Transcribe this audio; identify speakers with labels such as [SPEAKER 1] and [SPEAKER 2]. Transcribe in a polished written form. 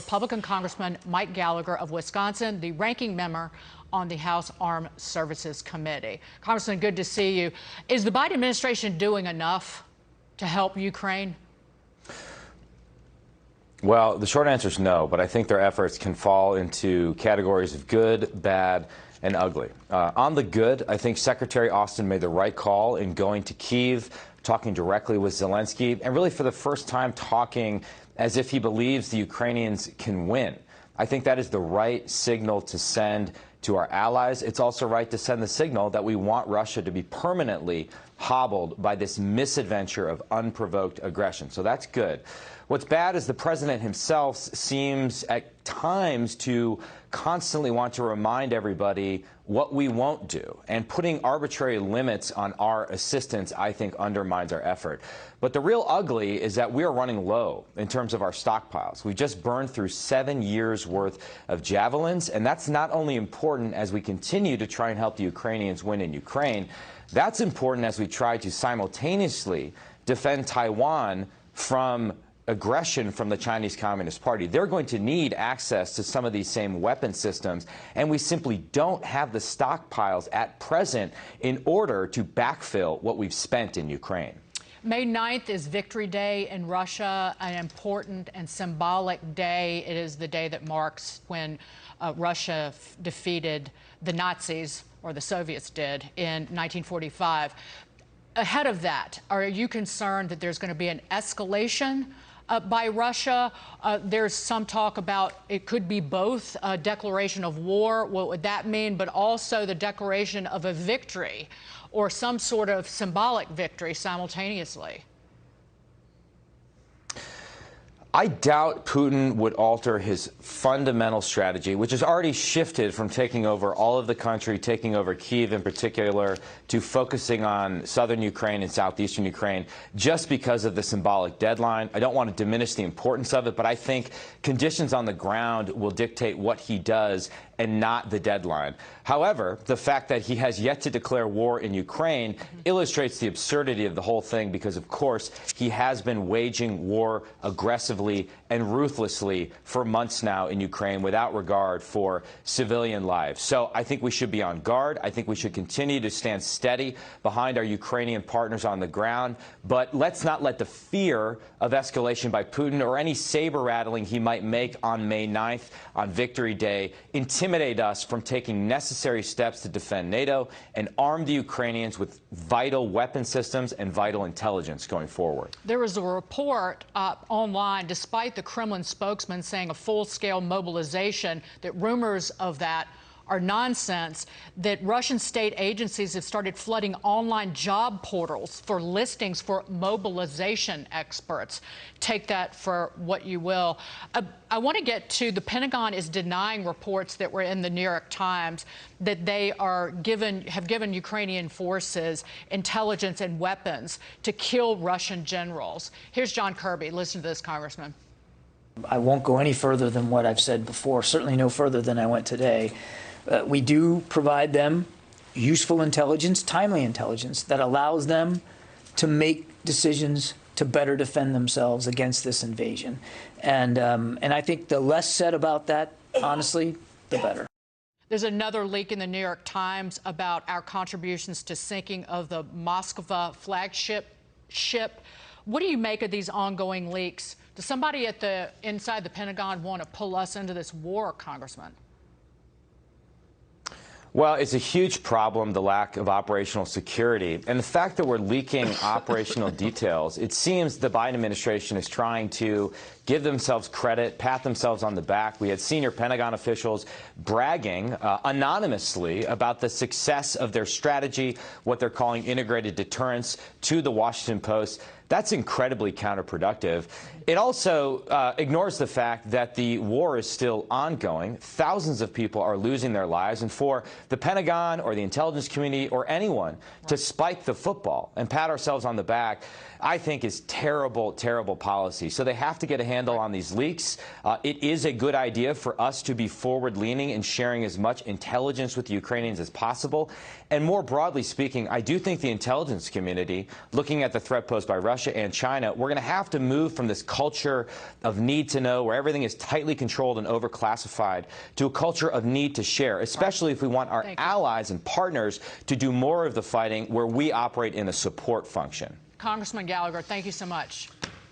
[SPEAKER 1] Republican Congressman Mike Gallagher of Wisconsin, the ranking member on the House Armed Services Committee. Congressman, good to see you. Is the Biden administration doing enough to help Ukraine?
[SPEAKER 2] Well, the short answer is no, but I think their efforts can fall into categories of good, bad, and ugly. On the good, I think Secretary Austin made the right call in going to Kyiv, talking directly with Zelenskyy, and really for the first time talking as if he believes the Ukrainians can win. I think that is the right signal to send to our allies. It's also right to send the signal that we want Russia to be permanently hobbled by this misadventure of unprovoked aggression. So that's good. What's bad is the president himself seems at times to constantly want to remind everybody what we won't do. And putting arbitrary limits on our assistance, I think, undermines our effort. But the real ugly is that we are running low in terms of our stockpiles. We just burned through 7 years' worth of javelins, and that's not only important as we continue to try and help the Ukrainians win in Ukraine, that's important as we try to simultaneously defend Taiwan from aggression from the Chinese Communist Party. They're going to need access to some of these same weapon systems, and we simply don't have the stockpiles at present in order to backfill what we've spent in Ukraine.
[SPEAKER 1] May 9th is Victory Day in Russia, an important and symbolic day. It is the day that marks when Russia defeated the Nazis, or the Soviets did, in 1945. Ahead of that, are you concerned that there's going to be an escalation by Russia? There's some talk about it could be both a declaration of war, what would that mean, but also the declaration of a victory or some sort of symbolic victory simultaneously.
[SPEAKER 2] I doubt Putin would alter his fundamental strategy, which has already shifted from taking over all of the country, taking over Kyiv in particular, to focusing on southern Ukraine and southeastern Ukraine, just because of the symbolic deadline. I don't want to diminish the importance of it, but I think conditions on the ground will dictate what he does and not the deadline. However, the fact that he has yet to declare war in Ukraine illustrates the absurdity of the whole thing because, of course, he has been waging war aggressively and ruthlessly for months now in Ukraine without regard for civilian lives. So I think we should be on guard. I think we should continue to stand steady behind our Ukrainian partners on the ground. But let's not let the fear of escalation by Putin or any saber rattling he might make on May 9th, on Victory Day, intimidate us from taking necessary steps to defend NATO and arm the Ukrainians with vital weapon systems and vital intelligence going forward.
[SPEAKER 1] There was a report online, despite the Kremlin spokesman saying a full-scale mobilization, that rumors of that are nonsense, that Russian state agencies have started flooding online job portals for listings for mobilization experts. Take that for what you will. I want to get to the Pentagon is denying reports that were in the New York Times that they have given Ukrainian forces intelligence and weapons to kill Russian generals. Here's John Kirby. Listen to this, Congressman.
[SPEAKER 3] I won't go any further than what I've said before, certainly no further than I went today. We do provide them useful intelligence, timely intelligence, that allows them to make decisions to better defend themselves against this invasion. And I think the less said about that, honestly, the better.
[SPEAKER 1] There's another leak in the New York Times about our contributions to sinking of the Moskva flagship ship. What do you make of these ongoing leaks? Does somebody inside the Pentagon want to pull us into this war, Congressman?
[SPEAKER 2] Well, it's a huge problem, the lack of operational security. And the fact that we're leaking operational details, it seems the Biden administration is trying to give themselves credit, pat themselves on the back. We had senior Pentagon officials bragging anonymously about the success of their strategy, what they're calling integrated deterrence, to the Washington Post. That's incredibly counterproductive. It also ignores the fact that the war is still ongoing. Thousands of people are losing their lives. And for the Pentagon or the intelligence community or anyone to spike the football and pat ourselves on the back, I think is terrible, terrible policy. So they have to get a handle on these leaks. It is a good idea for us to be forward-leaning and sharing as much intelligence with the Ukrainians as possible. And more broadly speaking, I do think the intelligence community, looking at the threat posed by Russia, Russia and China, we're going to have to move from this culture of need to know, where everything is tightly controlled and overclassified, to a culture of need to share, especially if we want our allies and partners to do more of the fighting where we operate in a support function.
[SPEAKER 1] Congressman Gallagher, thank you so much.